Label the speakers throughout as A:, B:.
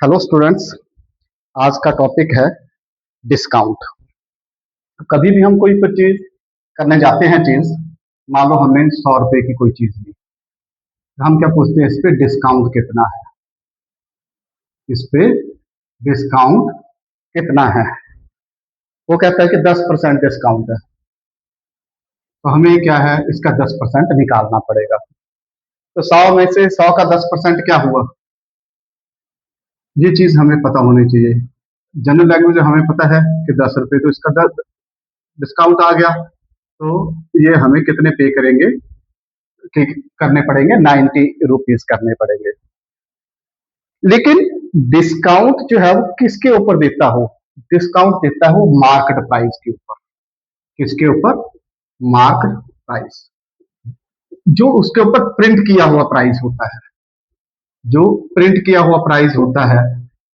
A: Hello students. आज का topic है डिस्काउंट। कभी भी हम कोई चीज करने जाते हैं, चीज मान लो हमने 100 रुपए की कोई चीज ली, तो हम क्या पूछते हैं, इस पे डिस्काउंट कितना है, इस पे डिस्काउंट कितना है। वो कहता है कि 10% डिस्काउंट है, तो हमें क्या है, इसका 10% निकालना पड़ेगा। तो 100 में से 100 का 10% क्या हुआ, ये चीज हमें पता होनी चाहिए। जनरल लैंग्वेज में हमें पता है कि 10 रुपए, तो इसका डिस्काउंट आ गया, तो ये हमें कितने पे करेंगे, कि करने पड़ेंगे, 90 रुपीज करने पड़ेंगे। लेकिन डिस्काउंट जो है वो किसके ऊपर देता हो, डिस्काउंट देता हो मार्केट प्राइस के ऊपर। किसके ऊपर, मार्केट प्राइस, जो उसके ऊपर प्रिंट किया हुआ प्राइस होता है। जो प्रिंट किया हुआ प्राइस होता है,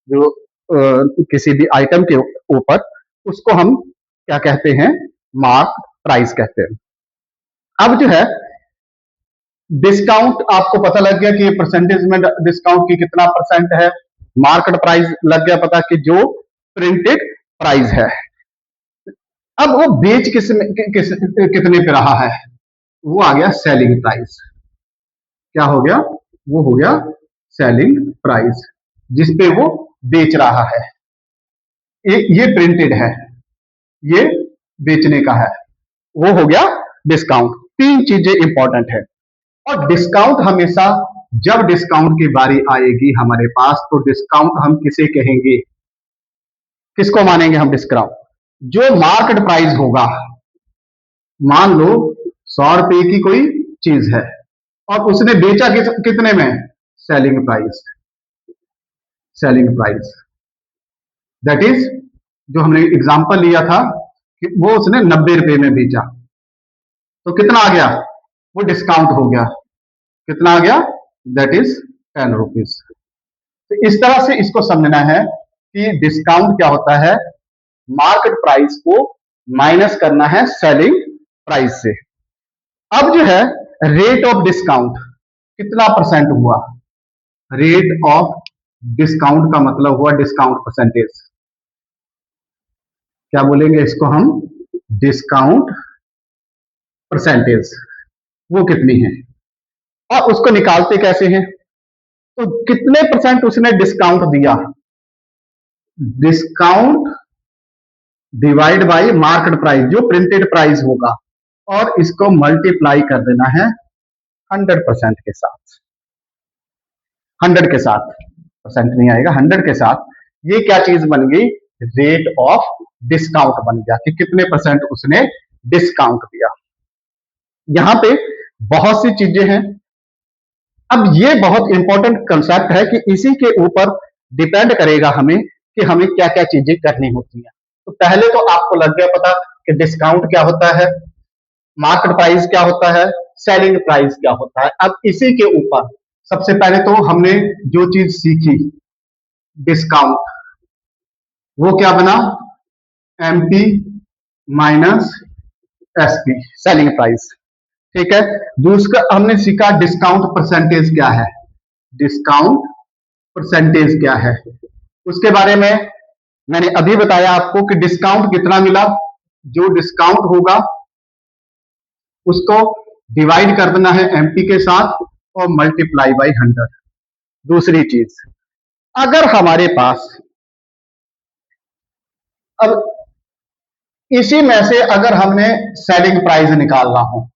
A: जो किसी भी आइटम के ऊपर, उसको हम क्या कहते हैं, मार्क प्राइस कहते हैं। अब जो है डिस्काउंट, आपको पता लग गया कि परसेंटेज में डिस्काउंट की कितना परसेंट है। मार्केट प्राइस लग गया पता कि जो प्रिंटेड प्राइस है। अब वो बेच कितने पे रहा है, वो आ गया सेलिंग प्राइस। क्या हो गया, वो हो गया सेलिंग प्राइस, जिसपे वो बेच रहा है। ये प्रिंटेड है, ये बेचने का है, वो हो गया डिस्काउंट। तीन चीजें इंपॉर्टेंट है। और डिस्काउंट हमेशा, जब डिस्काउंट की बारी आएगी हमारे पास, तो डिस्काउंट हम किसे कहेंगे, किसको मानेंगे हम डिस्काउंट, जो मार्केट प्राइस होगा। मान लो 100 रुपए की कोई चीज है और उसने बेचा कितने में, selling price. Selling price that is, जो हमने एग्जांपल लिया था कि वो उसने 90 रुपए में बेचा, तो कितना आ गया, वो डिस्काउंट हो गया। कितना आ गया, दैट इज 10 रुपीज। तो इस तरह से इसको समझना है कि डिस्काउंट क्या होता है, मार्केट प्राइस को माइनस करना है सेलिंग प्राइस से। अब जो है रेट ऑफ डिस्काउंट, कितना परसेंट हुआ, रेट ऑफ डिस्काउंट का मतलब हुआ डिस्काउंट परसेंटेज। क्या बोलेंगे इसको हम, डिस्काउंट परसेंटेज, वो कितनी है। और उसको निकालते कैसे हैं, तो कितने परसेंट उसने डिस्काउंट दिया, discount divide by market price, जो प्रिंटेड प्राइस होगा, और इसको मल्टीप्लाई कर देना है 100% के साथ। 100 के साथ, परसेंट नहीं आएगा, 100 के साथ। ये क्या चीज बन गई, रेट ऑफ डिस्काउंट बन गया, कि कितने परसेंट उसने डिस्काउंट दिया। यहां पे बहुत सी चीजें हैं। अब ये बहुत इंपॉर्टेंट कंसेप्ट है कि इसी के ऊपर डिपेंड करेगा हमें कि हमें क्या क्या चीजें करनी होती हैं। तो पहले तो आपको लग गया पता कि डिस्काउंट क्या होता है, मार्केट प्राइस क्या होता है, सेलिंग प्राइस क्या होता है। अब इसी के ऊपर सबसे पहले तो हमने जो चीज सीखी, डिस्काउंट, वो क्या बना, MP minus SP, selling price. ठीक है। दूसरा हमने सीखा डिस्काउंट परसेंटेज क्या है, डिस्काउंट परसेंटेज क्या है। उसके बारे में मैंने अभी बताया आपको कि डिस्काउंट कितना मिला, जो डिस्काउंट होगा उसको डिवाइड कर देना है एमपी के साथ और मल्टीप्लाई बाय 100। दूसरी चीज, अगर हमारे पास, अब इसी में से अगर हमने सेलिंग प्राइस निकालना हो,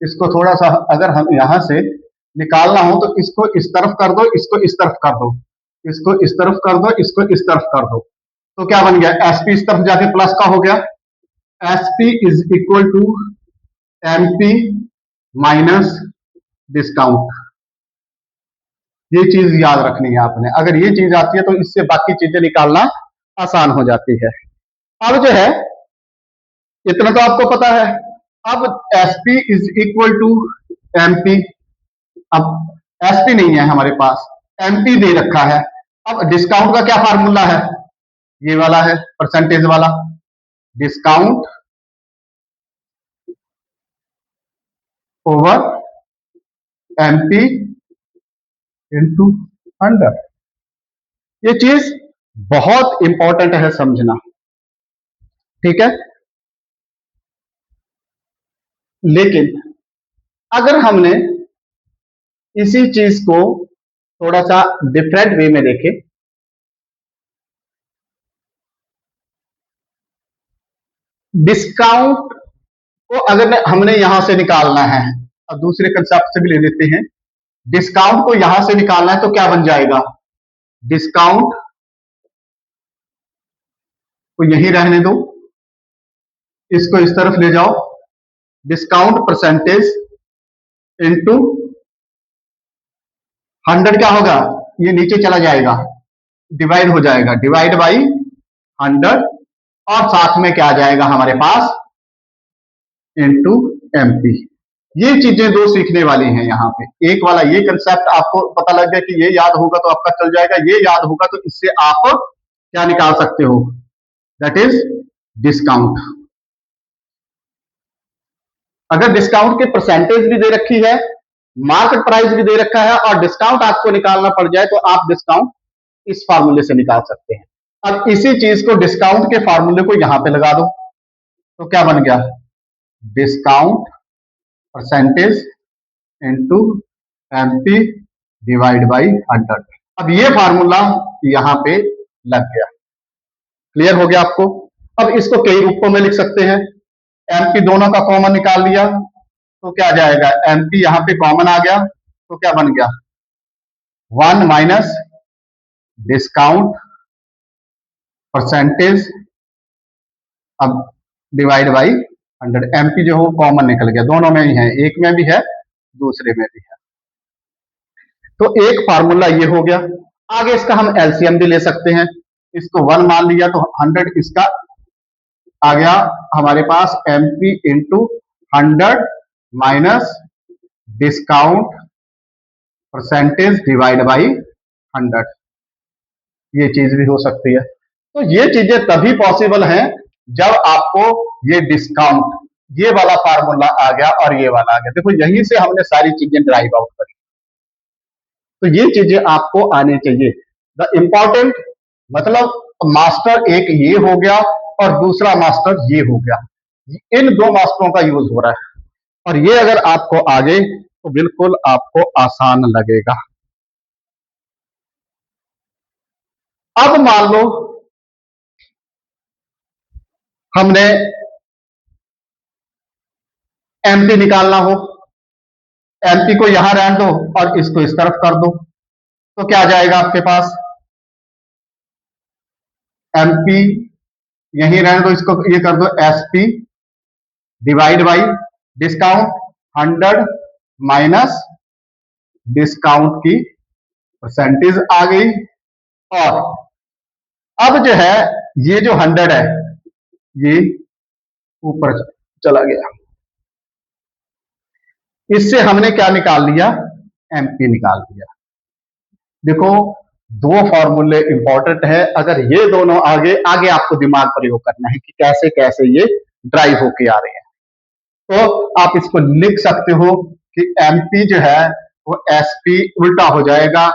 A: इसको थोड़ा सा अगर हम यहां से निकालना हो, तो इसको इस तरफ कर दो, इसको इस तरफ कर दो, इसको इस तरफ कर दो, इसको इस तरफ कर दो, तो क्या बन गया, एसपी इस तरफ जाके प्लस का हो गया, SP is equal to MP minus discount. ये चीज याद रखनी है आपने, अगर ये चीज आती है तो इससे बाकी चीजें निकालना आसान हो जाती है। अब जो है इतना तो आपको पता है। अब SP is equal to MP, अब एसपी नहीं है हमारे पास, एमपी दे रखा है। अब डिस्काउंट का क्या फार्मूला है, ये वाला है, परसेंटेज वाला, डिस्काउंट ओवर एमपी इंटू 100। ये चीज बहुत इंपॉर्टेंट है समझना, ठीक है। लेकिन अगर हमने इसी चीज को थोड़ा सा डिफरेंट वे में देखें, डिस्काउंट को अगर हमने यहां से निकालना है, अब दूसरे कंसेप्ट से भी ले लेते हैं, डिस्काउंट को यहां से निकालना है तो क्या बन जाएगा, डिस्काउंट को यहीं रहने दो, इसको इस तरफ ले जाओ, डिस्काउंट परसेंटेज इनटू 100 क्या होगा, ये नीचे चला जाएगा, डिवाइड हो जाएगा, डिवाइड बाई 100, और साथ में क्या आ जाएगा हमारे पास, इनटू एमपी। ये चीजें दो सीखने वाली हैं यहाँ पे। एक वाला ये कंसेप्ट आपको पता लग गया कि ये याद होगा तो आपका चल जाएगा, ये याद होगा तो इससे आप क्या निकाल सकते हो, दैट इज डिस्काउंट। अगर डिस्काउंट की परसेंटेज भी दे रखी है, मार्केट प्राइस भी दे रखा है, और डिस्काउंट आपको निकालना पड़ जाए तो आप डिस्काउंट इस फार्मूले से निकाल सकते हैं। अब इसी चीज को, डिस्काउंट के फार्मूले को यहां पे लगा दो, तो क्या बन गया, discount percentage into MP divide by 100। अब ये फार्मूला यहां पे लग गया, क्लियर हो गया आपको। अब इसको कई रूपों में लिख सकते हैं, एमपी दोनों का कॉमन निकाल लिया तो क्या जाएगा, एमपी यहां पे कॉमन आ गया तो क्या बन गया, 1 माइनस डिस्काउंट परसेंटेज, अब डिवाइड बाई 100। एमपी जो हो कॉमन निकल गया, दोनों में ही है, एक में भी है दूसरे में भी है। तो एक फार्मूला ये हो गया। आगे इसका हम एलसीएम भी ले सकते हैं, इसको 1 मान लिया तो 100 इसका आ गया हमारे पास, MP into 100 minus discount percentage divide by 100। ये चीज भी हो सकती है। तो ये चीजें तभी पॉसिबल हैं जब आपको ये डिस्काउंट, ये वाला फार्मूला आ गया और ये वाला आ गया। देखो यहीं से हमने सारी चीजें ड्राइव आउट करी, तो ये चीजें आपको आनी चाहिए। द इंपॉर्टेंट मतलब मास्टर एक ये हो गया और दूसरा मास्टर ये हो गया, इन दो मास्टरों का यूज हो रहा है, और ये अगर आपको आ गए तो बिल्कुल आपको आसान लगेगा। अब मान लो हमने एमपी निकालना हो, एमपी को यहां रहने दो और इसको इस तरफ कर दो, तो क्या आ जाएगा आपके पास, एमपी यहीं रहने दो, इसको ये कर दो SP divide by discount 100 minus discount की परसेंटेज आ गई, और अब जो है ये जो 100 है ये ऊपर चला गया, इससे हमने क्या निकाल लिया, एमपी निकाल लिया। देखो दो फॉर्मूले इंपॉर्टेंट है, अगर ये दोनों आगे आगे आपको दिमाग प्रयोग करना है कि कैसे कैसे ये ड्राइव होके आ रहे हैं। तो आप इसको लिख सकते हो कि एमपी जो है वो एसपी उल्टा हो जाएगा,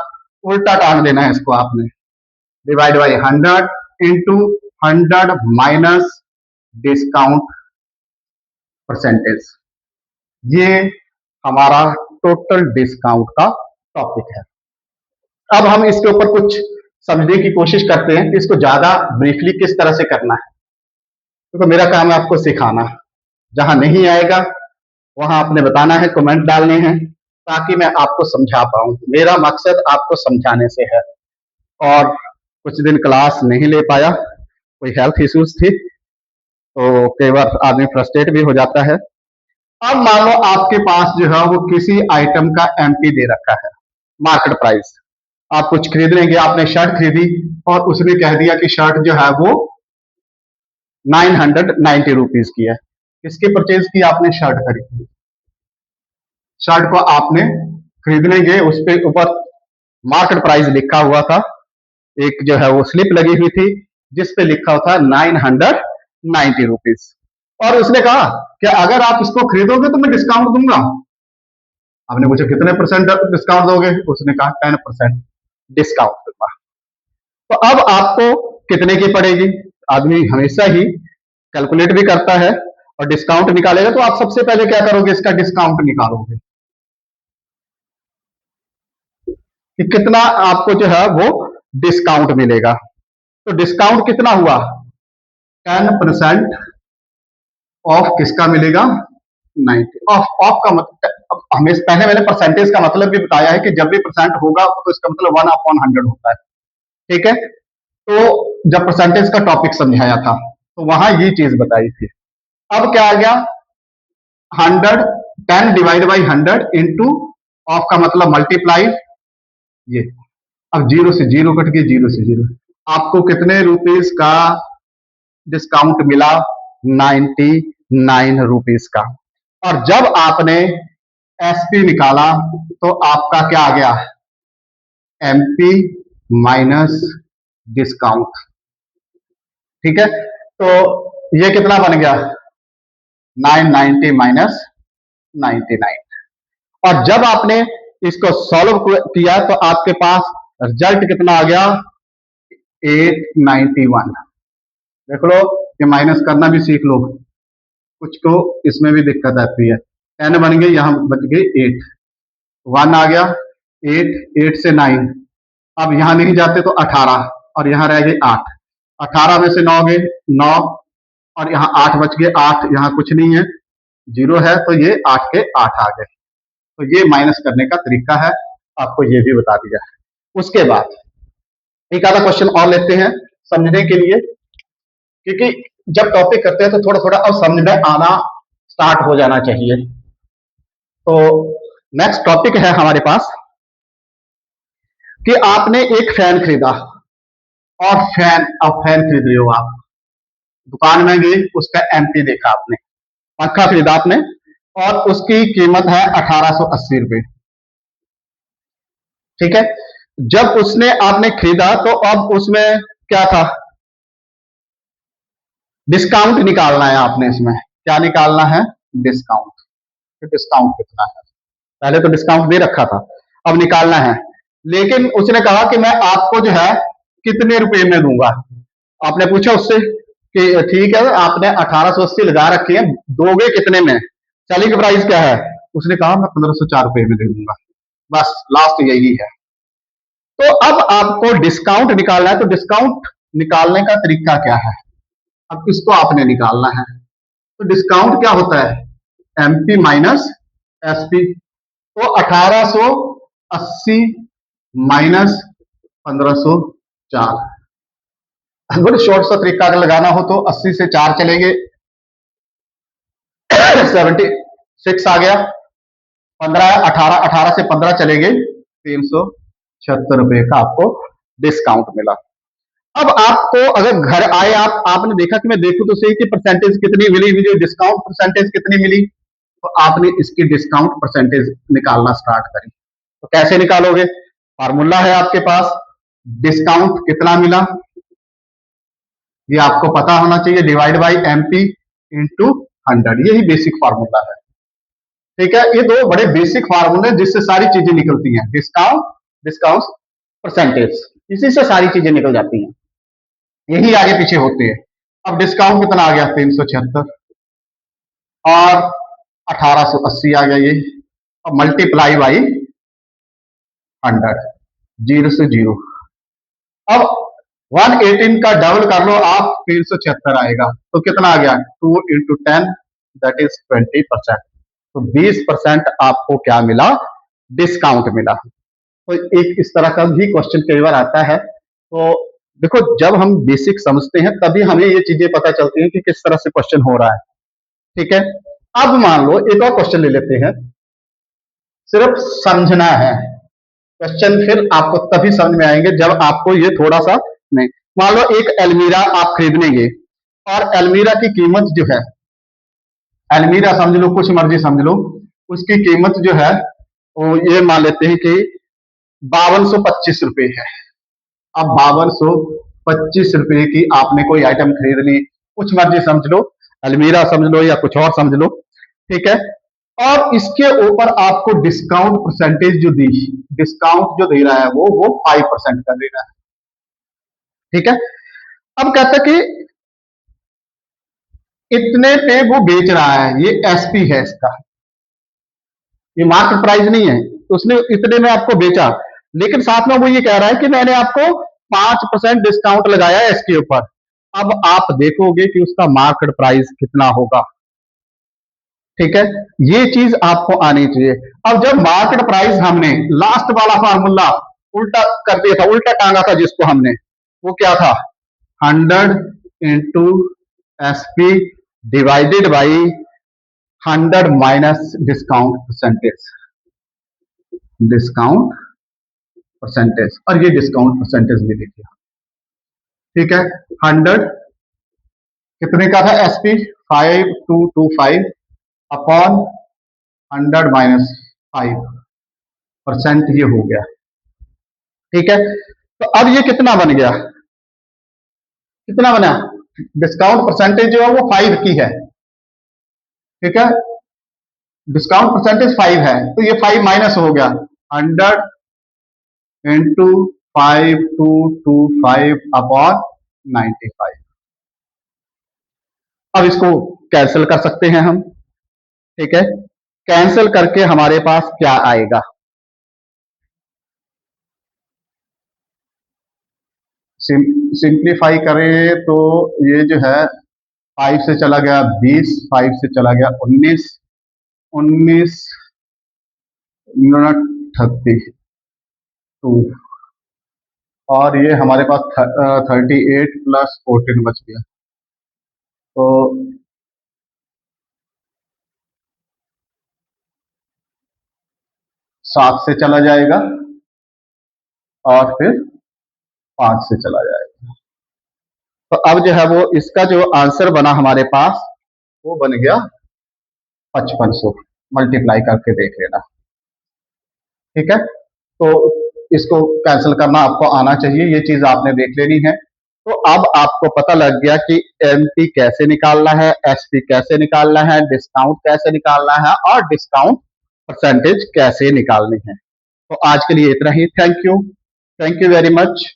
A: उल्टा टांग देना है इसको आपने, divide by 100 into 100 minus discount percentage. ये हमारा टोटल डिस्काउंट का टॉपिक है। अब हम इसके ऊपर कुछ समझने की कोशिश करते हैं कि इसको ज्यादा ब्रीफली किस तरह से करना है। तो मेरा काम है आपको सिखाना, जहां नहीं आएगा वहां आपने बताना है, कमेंट डालने हैं, ताकि मैं आपको समझा पाऊं। मेरा मकसद आपको समझाने से है। और कुछ दिन क्लास नहीं ले पाया, कोई हेल्थ इश्यूज थी, तो कई बार आदमी फ्रस्ट्रेट भी हो जाता है। अब मान लो आपके पास जो है वो किसी आइटम का एमपी दे रखा है, मार्केट प्राइस, आप कुछ खरीदने गए, आपने शर्ट खरीदी और उसने कह दिया कि शर्ट जो है वो 990 रुपीज की है। किसकी परचेज की, आपने शर्ट खरीदी, शर्ट को आपने खरीदने गए, उस पे ऊपर मार्केट प्राइस लिखा हुआ था, एक जो है वो स्लिप लगी हुई थी जिसपे लिखा हुआ था 990 रुपीज, और उसने कहा कि अगर आप इसको खरीदोगे तो मैं डिस्काउंट दूंगा। आपने पूछा कितने परसेंट डिस्काउंट दोगे, उसने कहा 10% डिस्काउंट दूंगा। तो अब आपको कितने की पड़ेगी? आदमी हमेशा ही कैलकुलेट भी करता है और डिस्काउंट निकालेगा, तो आप सबसे पहले क्या करोगे? इसका डिस्काउंट निकालोगे कि कितना आपको जो है वो डिस्काउंट मिलेगा। तो डिस्काउंट कितना हुआ? 10% ऑफ किसका मिलेगा? 90 ऑफ का मतलब हमें पहले मैंने परसेंटेज का मतलब भी बताया है कि जब भी परसेंट होगा तो इसका मतलब 1/100 होता है। ठीक है, तो जब परसेंटेज का टॉपिक समझाया था तो वहां ये चीज बताई थी। अब क्या आ गया? 100, 10 डिवाइड बाई 100 इंटू ऑफ का मतलब मल्टीप्लाई ये। अब जीरो से जीरो कट गई, जीरो से जीरो, आपको कितने रुपीस का डिस्काउंट मिला? 99 रुपीस का। और जब आपने एसपी निकाला तो आपका क्या आ गया? MP minus discount. ठीक है, तो ये कितना बन गया? 990 माइनस 99। और जब आपने इसको सॉल्व किया तो आपके पास रिजल्ट कितना आ गया? 891। देख लो, ये माइनस करना भी सीख लो, कुछ को इसमें भी दिक्कत आती है। 10 बन गई, यहां बच गई 8, 1 आ गया, 8, 8 से 9, अब यहां नहीं जाते तो 18, और यहां रह गए 8, 18 में से 9 गए 9, और यहाँ 8 बच गए 8, यहाँ कुछ नहीं है, जीरो है, तो ये 8 के 8 आ गए। तो ये माइनस करने का तरीका है, आपको ये भी बता दिया है। उसके बाद एक आधा क्वेश्चन और लेते हैं समझने के लिए, क्योंकि जब टॉपिक करते हैं तो थोड़ा थोड़ा अब समझ में आना स्टार्ट हो जाना चाहिए। तो नेक्स्ट टॉपिक है हमारे पास कि आपने एक फैन खरीदा, और अब फैन खरीद रहे हो आप, दुकान में गए, उसका एमपी देखा आपने, पंखा खरीदा आपने और उसकी कीमत है 1880 रुपए। ठीक है, जब उसने आपने खरीदा तो अब उसमें क्या था? डिस्काउंट निकालना है आपने। इसमें क्या निकालना है? डिस्काउंट। डिस्काउंट कितना है? पहले तो डिस्काउंट दे रखा था, अब निकालना है। लेकिन उसने कहा कि मैं आपको जो है कितने रुपए में दूंगा। आपने पूछा उससे कि ठीक है, आपने 1880 लगा रखे हैं, दोगे कितने में? सेलिंग प्राइस क्या है? उसने कहा मैं 1504 रुपए में दे दूंगा। बस लास्ट यही है। तो अब आपको डिस्काउंट निकालना है, तो डिस्काउंट निकालने का तरीका क्या है? अब इसको आपने निकालना है। तो डिस्काउंट क्या होता है? MP minus SP. तो 1880 माइनस 1504। बड़े शॉर्ट सा तरीका अगर लगाना हो तो 80 से 4 चलेंगे, 76 आ गया, 15, 18, 18 से 15 चलेंगे, 376 रुपए का आपको डिस्काउंट मिला। अब आपको अगर घर आए आपने देखा कि मैं देखूं तो सही कि परसेंटेज कितनी मिली मुझे, डिस्काउंट परसेंटेज कितनी मिली, तो आपने इसकी डिस्काउंट परसेंटेज निकालना स्टार्ट करी। तो कैसे निकालोगे? फार्मूला है आपके पास, डिस्काउंट कितना मिला ये आपको पता होना चाहिए, डिवाइड बाई एमपी इंटू 100, यही बेसिक फार्मूला है। ठीक है, ये दो बड़े बेसिक फार्मूले जिससे सारी चीजें निकलती हैं, डिस्काउंट, डिस्काउंट परसेंटेज, इसी से सारी चीजें निकल जाती हैं, यही आगे पीछे होते हैं। अब डिस्काउंट कितना आ गया? 376, और 1880 आ गया ये, और मल्टीप्लाई बाई 100, जीरो से जीरो। अब 118 का डबल कर लो आप, 376 आएगा, तो कितना आ गया? 2 इंटू 10, दैट इज 20%। तो 20% आपको क्या मिला? डिस्काउंट मिला। तो एक इस तरह का भी क्वेश्चन कई बार आता है। तो देखो, जब हम बेसिक समझते हैं तभी हमें ये चीजें पता चलती हैं कि किस तरह से क्वेश्चन हो रहा है। ठीक है, अब मान लो एक और क्वेश्चन ले लेते हैं, सिर्फ समझना है। क्वेश्चन फिर आपको तभी समझ में आएंगे जब आपको ये थोड़ा सा, नहीं, मान लो एक अलमीरा आप खरीदने गए, और अलमीरा की कीमत जो है, अलमीरा समझ लो, कुछ मर्जी समझ लो, उसकी कीमत जो है वो ये मान लेते हैं कि 5225 रुपए है। अब 5225 रुपए की आपने कोई आइटम खरीद ली, कुछ मर्जी समझ लो, अलमीरा समझ लो या कुछ और समझ लो। ठीक है, और इसके ऊपर आपको डिस्काउंट परसेंटेज जो दी, डिस्काउंट जो दे रहा है वो 5% का दे रहा है। ठीक है। अब कहता है कि इतने पे वो बेच रहा है, ये एसपी है इसका, ये मार्केट प्राइस नहीं है, तो उसने इतने में आपको बेचा, लेकिन साथ में वो ये कह रहा है कि मैंने आपको 5% डिस्काउंट लगाया है इसके ऊपर। अब आप देखोगे कि उसका मार्केट प्राइस कितना होगा, ठीक है, ये चीज आपको आनी चाहिए। अब जब मार्केट प्राइस हमने लास्ट वाला फार्मूला उल्टा कर दिया था, उल्टा टांगा था जिसको हमने, वो क्या था, 100 into SP divided by 100 minus discount percentage, discount percentage, और ये डिस्काउंट परसेंटेज भी देखिए, ठीक है। 100 कितने का था, एसपी 5225 अपॉन 100 माइनस 5% ये हो गया, ठीक है। तो अब ये कितना बन गया, कितना बना, डिस्काउंट परसेंटेज जो है वो 5 की है, ठीक है, डिस्काउंट परसेंटेज 5 है, तो ये 5 माइनस हो गया, 100 इंटू 5225 अपॉन 95। अब इसको कैंसिल कर सकते हैं हम, ठीक है। कैंसिल करके हमारे पास क्या आएगा, सिंप्लीफाई करें तो ये जो है 5 से चला गया 20, 5 से चला गया 19, 19 32, और ये हमारे पास 38 प्लस 14 बच गया, तो 7 से चला जाएगा और फिर 5 से चला जाएगा। तो अब जो है वो इसका जो आंसर बना हमारे पास वो बन गया 5500, मल्टीप्लाई करके देख लेना, ठीक है। तो इसको कैंसिल करना आपको आना चाहिए, ये चीज आपने देख लेनी है। तो अब आपको पता लग गया कि एमपी कैसे निकालना है, एसपी कैसे निकालना है, डिस्काउंट कैसे निकालना है, और डिस्काउंट परसेंटेज कैसे निकालनी है। तो आज के लिए इतना ही, थैंक यू वेरी मच।